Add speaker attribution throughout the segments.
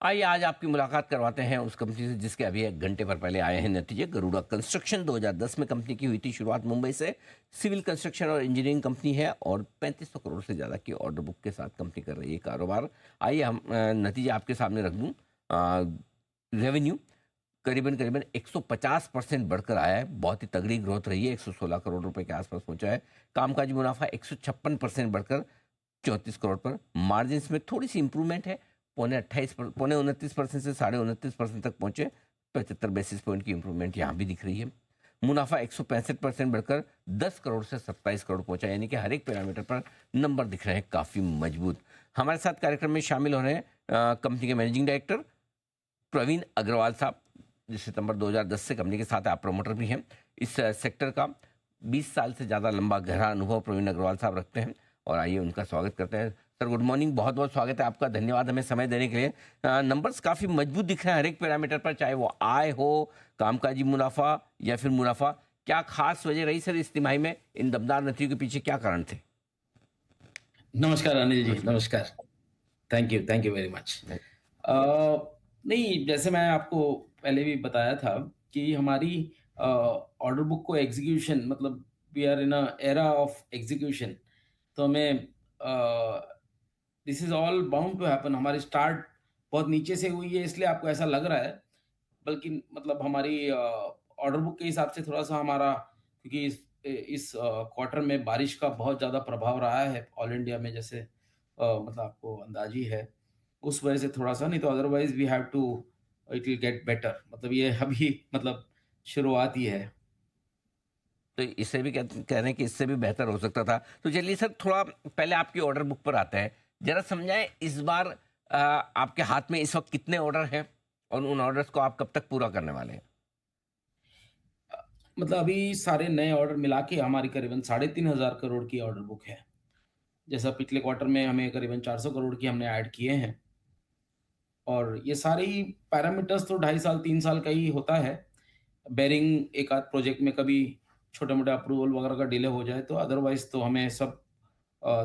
Speaker 1: आइए आज आपकी मुलाकात करवाते हैं उस कंपनी से जिसके अभी 1 घंटे पर पहले आए हैं नतीजे। गरुड़ा कंस्ट्रक्शन 2010 में कंपनी की हुई थी शुरुआत मुंबई से। सिविल कंस्ट्रक्शन और इंजीनियरिंग कंपनी है और 3500 करोड़ से ज़्यादा की ऑर्डर बुक के साथ कंपनी कर रही है कारोबार। आइए हम नतीजे आपके सामने रख दूँ। रेवेन्यू करीबन करीबन 150% बढ़कर आया है। बहुत ही तगड़ी ग्रोथ रही है, 116 करोड़ रुपए के आसपास पहुंचा है। कामकाजी मुनाफा 156% बढ़कर 34 करोड़ पर। मार्जिन में थोड़ी सी इंप्रूवमेंट है, पौने 29% से 29.5% तक पहुंचे। 75 बेसिस पॉइंट की इंप्रूवमेंट यहाँ भी दिख रही है। मुनाफा 165% बढ़कर 10 करोड़ से 27 करोड़ पहुंचा, यानी कि हर एक पैरामीटर पर नंबर दिख रहे हैं काफ़ी मजबूत। हमारे साथ कार्यक्रम में शामिल हो रहे हैं कंपनी के मैनेजिंग डायरेक्टर प्रवीण अग्रवाल साहब। सितंबर 2010 से कंपनी के साथ आप प्रमोटर भी हैं। इस सेक्टर का 20 साल से ज़्यादा लंबा गहरा अनुभव प्रवीण अग्रवाल साहब रखते हैं और आइए उनका स्वागत करते हैं। सर गुड मॉर्निंग, बहुत बहुत स्वागत है आपका, धन्यवाद हमें समय देने के लिए। नंबर्स काफ़ी मजबूत दिख रहे हैं हर एक पैरामीटर पर, चाहे वो आय हो, कामकाजी मुनाफा या फिर मुनाफा। क्या खास वजह रही सर इस तिमाही में? इन दमदार नतीजों के पीछे क्या कारण थे?
Speaker 2: नमस्कार अनिल जी,
Speaker 1: नमस्कार।
Speaker 2: नमस्कार। Thank you very much.
Speaker 1: नहीं,
Speaker 2: नहीं, जैसे मैं आपको पहले भी बताया था कि हमारी ऑर्डर बुक को एग्ज़ीक्यूशन मतलब we are in a era of execution. तो हमें this is all bound to happen. हमारी स्टार्ट बहुत नीचे से हुई है इसलिए आपको ऐसा लग रहा है, बल्कि मतलब हमारी ऑर्डर बुक के हिसाब से थोड़ा-सा हमारा, क्योंकि इस क्वार्टर में बारिश का बहुत ज़्यादा प्रभाव रहा है ऑल इंडिया में, जैसे मतलब आपको अंदाज़ ही है। उस वजह से थोड़ा-सा, नहीं तो otherwise we have to, it will get better. मतलब ये अभी मतलब शुरुआत ही है।
Speaker 1: तो इससे भी कह रहे हैं कि इससे भी बेहतर हो सकता था। तो चलिए सर, थोड़ा पहले आपकी ऑर्डर बुक पर आते हैं। जरा समझाएं इस बार आपके हाथ में इस वक्त कितने ऑर्डर हैं और उन ऑर्डर्स को आप कब तक पूरा करने वाले हैं?
Speaker 2: मतलब अभी सारे नए ऑर्डर मिला के हमारी करीबन 3,500 करोड़ की ऑर्डर बुक है। जैसा पिछले क्वार्टर में हमें करीबन 400 करोड़ की हमने ऐड किए हैं। और ये सारे ही पैरामीटर्स तो 2.5 साल 3 साल का ही होता है। बेयरिंग एक आध प्रोजेक्ट में कभी छोटा-मोटा अप्रूवल वगैरह का डिले हो जाए, तो अदरवाइज़ तो हमें सब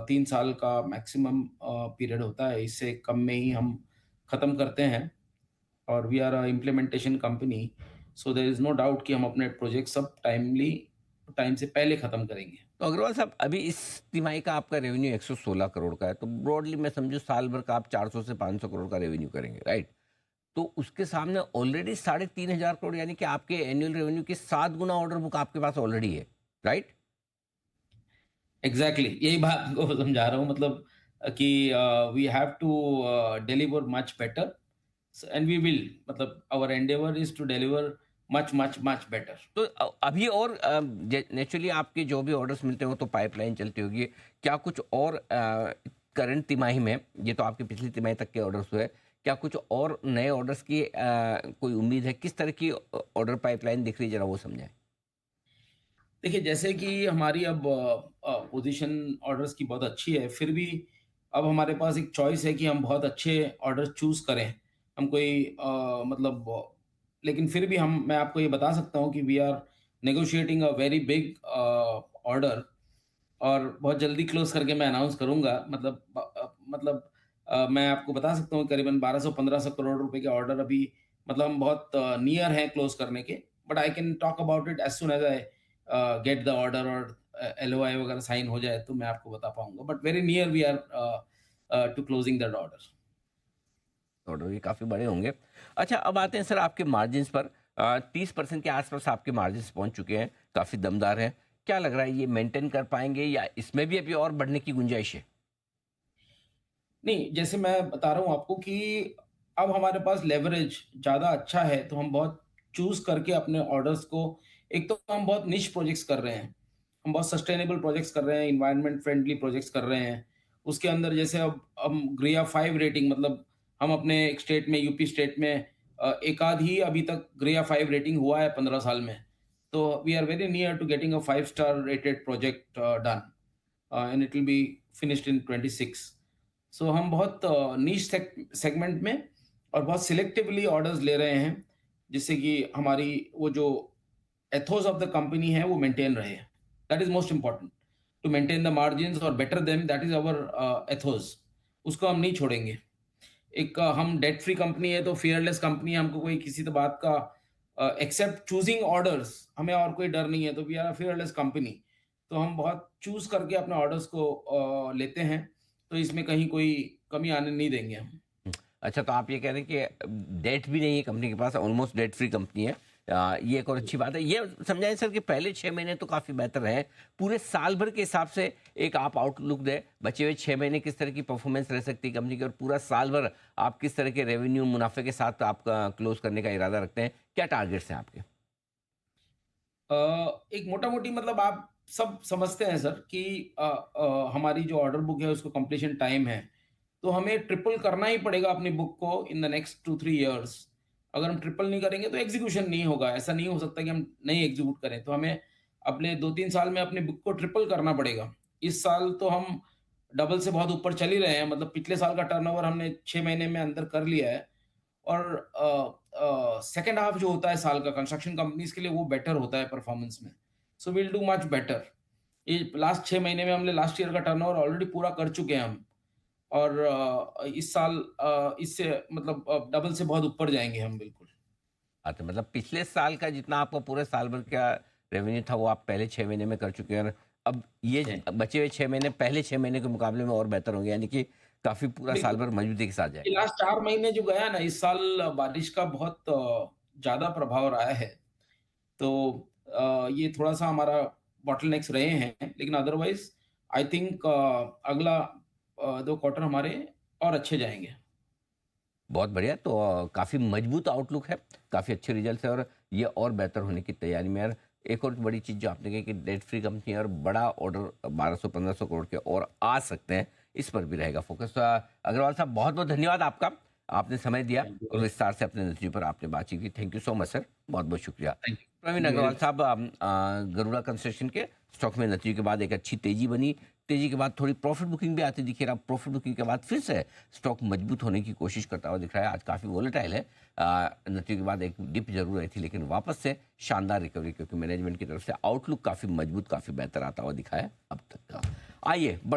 Speaker 2: 3 साल का मैक्सिमम पीरियड होता है। इससे कम में ही हम खत्म करते हैं। और we are a implementation company, so there is no doubt कि हम अपने प्रोजेक्ट सब टाइम से पहले खत्म करेंगे।
Speaker 1: तो अग्रवाल साहब, अभी इस तिमाही का आपका रेवेन्यू 116 करोड़ का है, तो ब्रॉडली मैं समझू साल भर का आप 400 से 500 करोड़ का रेवेन्यू करेंगे, राइट? तो उसके सामने ऑलरेडी 3,500 करोड़, यानी कि आपके एनुअल रेवेन्यू के 7 गुना ऑर्डर बुक आपके पास ऑलरेडी है, राइट?
Speaker 2: एग्ज़ैक्टली यही बात को समझा रहा हूँ, मतलब कि we have to deliver much better, and we will, मतलब our endeavour is to deliver much, much, much better.
Speaker 1: तो अभी और नेचुरली आपके जो भी ऑर्डर्स मिलते हो तो पाइपलाइन चलती होगी। क्या कुछ और करंट तिमाही में, ये तो आपकी पिछली तिमाही तक के ऑर्डर्स हुए, क्या कुछ और नए ऑर्डर्स की कोई उम्मीद है? किस तरह की ऑर्डर पाइपलाइन दिख रही है, जरा वो समझाएं।
Speaker 2: देखिए, जैसे कि हमारी अब पोज़ीशन ऑर्डर्स की बहुत अच्छी है, फिर भी अब हमारे पास एक चॉइस है कि हम बहुत अच्छे ऑर्डर्स चूज़ करें। हम कोई मतलब लेकिन फिर भी मैं आपको ये बता सकता हूँ कि we are negotiating a very big order, और बहुत जल्दी क्लोज़ करके मैं अनाउंस करूँगा। मतलब मैं आपको बता सकता हूँ करीबन 1200-1500 करोड़ रुपए के ऑर्डर अभी, मतलब हम बहुत नियर हैं क्लोज़ करने के। But I can talk about it as soon as I get the order, और एलओआई वगैरह साइन हो जाए तो मैं आपको बता पाऊँगा। But very near we are to closing that order.
Speaker 1: Order भी काफ़ी बड़े होंगे। अच्छा, अब आते हैं सर आपके मार्जिन्स पर। 30% के आसपास आपके मार्जिन्स पहुंच चुके हैं, काफ़ी दमदार हैं। क्या लग रहा है, ये मेंटेन कर पाएंगे या इसमें भी अभी और बढ़ने की गुंजाइश है?
Speaker 2: नहीं, जैसे मैं बता रहा हूँ आपको कि अब हमारे पास लेवरेज ज़्यादा अच्छा है, तो हम बहुत चूज़ करके अपने ऑर्डर्स को, एक तो हम बहुत निश प्रोजेक्ट्स कर रहे हैं, हम बहुत सस्टेनेबल प्रोजेक्ट्स कर रहे हैं, एनवायरनमेंट फ्रेंडली प्रोजेक्ट्स कर रहे हैं। उसके अंदर जैसे अब हम ग्रेआ 5 रेटिंग, मतलब हम अपने एक स्टेट में, यूपी स्टेट में एक आध ही अभी तक ग्रेआ 5 रेटिंग हुआ है 15 साल में। तो we are very near to getting a 5 star rated project done, and it will be finished in 26। So हम बहुत नीश सेगमेंट में और बहुत सिलेक्टिवली ऑर्डर्स ले रहे हैं, जिससे कि हमारी वो जो एथोस ऑफ द कंपनी है वो मेंटेन रहे। That is most important, to maintain the margins और better them, that is our ethos. उसको हम नहीं छोड़ेंगे। एक हम डेट फ्री कंपनी है तो फियरलेस कंपनी है, हमको कोई किसी तो बात का एक्सेप्ट चूजिंग ऑर्डर्स, हमें और कोई डर नहीं है, तो we are a fearless company. तो हम बहुत चूज करके अपने ऑर्डर्स को लेते हैं, तो इसमें कहीं कोई कमी आने नहीं देंगे हम।
Speaker 1: अच्छा, तो आप ये कह रहे हैं कि डेट भी नहीं है कंपनी के पास, ऑलमोस्ट डेट फ्री कंपनी है। ये एक और अच्छी बात है। ये समझाएं सर कि पहले 6 महीने तो काफ़ी बेहतर रहे, पूरे साल भर के हिसाब से एक आप आउटलुक दें, बचे हुए 6 महीने किस तरह की परफॉर्मेंस रह सकती है कंपनी की, और पूरा साल भर आप किस तरह के रेवेन्यू मुनाफे के साथ आपका क्लोज करने का इरादा रखते हैं, क्या टारगेट्स हैं आपके?
Speaker 2: एक मोटा-मोटी मतलब आप सब समझते हैं सर कि हमारी जो ऑर्डर बुक है उसको कंप्लीशन टाइम है। तो हमें ट्रिपल करना ही पड़ेगा अपनी बुक को इन द नेक्स्ट 2-3 इयर्स। अगर हम ट्रिपल नहीं करेंगे तो एग्ज़ीक्यूशन नहीं होगा। ऐसा नहीं हो सकता कि हम नहीं एग्ज़ीक्यूट करें। तो हमें अगले 2-3 साल में अपनी बुक को ट्रिपल करना पड़ेगा। इस साल तो हम डबल से बहुत ऊपर चल ही रहे हैं। मतलब पिछले साल का टर्नओवर हमने 6 महीने में अंदर कर लिया है। और सेकंड हाफ जो होता है साल का कंस्ट्रक्शन कंपनीज के लिए वो बेटर होता है परफॉर्मेंस में। So we'll do much better. ये लास्ट 6 महीने में हमने लास्ट ईयर का टर्नओवर ऑलरेडी पूरा कर चुके हैं हम। और इस साल इससे मतलब डबल से बहुत ऊपर जाएँगे हम बिल्कुल।
Speaker 1: अच्छा, मतलब पिछले साल का जितना आपका पूरे साल भर का रेवेन्यू था वो आप पहले 6 महीने में कर चुके हैं, और अब ये
Speaker 2: जी।
Speaker 1: बचे हुए 6 महीने पहले 6 महीने के मुकाबले में और बेहतर होंगे, यानी कि काफी पूरा साल
Speaker 2: बिल्कुल।
Speaker 1: भर मजबूती के साथ
Speaker 2: ये
Speaker 1: जाएगा।
Speaker 2: लास्ट 4 महीने जो गया ना इस साल बारिश का बहुत ज़्यादा प्रभाव रहा है। तो ये थोड़ा-सा हमारा बॉटलनेक्स रहे हैं, लेकिन अदरवाइज़ आई थिंक अगला 2 क्वार्टर हमारे और अच्छे जाएँगे।
Speaker 1: बहुत बढ़िया, तो काफ़ी मजबूत आउटलुक है, काफ़ी अच्छे रिजल्ट्स है, और ये और बेहतर होने की तैयारी में है। और एक और बड़ी चीज़ जो आपने कही कि डेट फ्री कंपनी है और बड़ा ऑर्डर 1200-1500 करोड़ के और आ सकते हैं, इस पर भी रहेगा फोकस। अग्रवाल साहब, बहुत बहुत धन्यवाद आपका, आपने समय दिया
Speaker 2: थैंक यू
Speaker 1: और
Speaker 2: वेरी
Speaker 1: विस्तार से अपने नतीजों पर आपने बातचीत की। Thank you so much sir, बहुत बहुत शुक्रिया।
Speaker 2: Thank you
Speaker 1: Praveen
Speaker 2: thank you very
Speaker 1: Agarwal
Speaker 2: much.
Speaker 1: साहब, गरुड़ा कंस्ट्रक्शन के स्टॉक में नतीजों के बाद एक अच्छी तेजी बनी, तेजी के बाद थोड़ी प्रॉफिट बुकिंग भी आती दिखी, रहा प्रॉफिट बुकिंग के बाद फिर से स्टॉक मजबूत होने की कोशिश करता हुआ दिख रहा है। आज काफ़ी वोलेटाइल है, नतीजों के बाद एक डिप जरूर रही थी, लेकिन वापस से शानदार रिकवरी, क्योंकि मैनेजमेंट की तरफ से आउटलुक काफ़ी मजबूत, काफ़ी बेहतर आता हुआ दिखा है अब तक का। आइए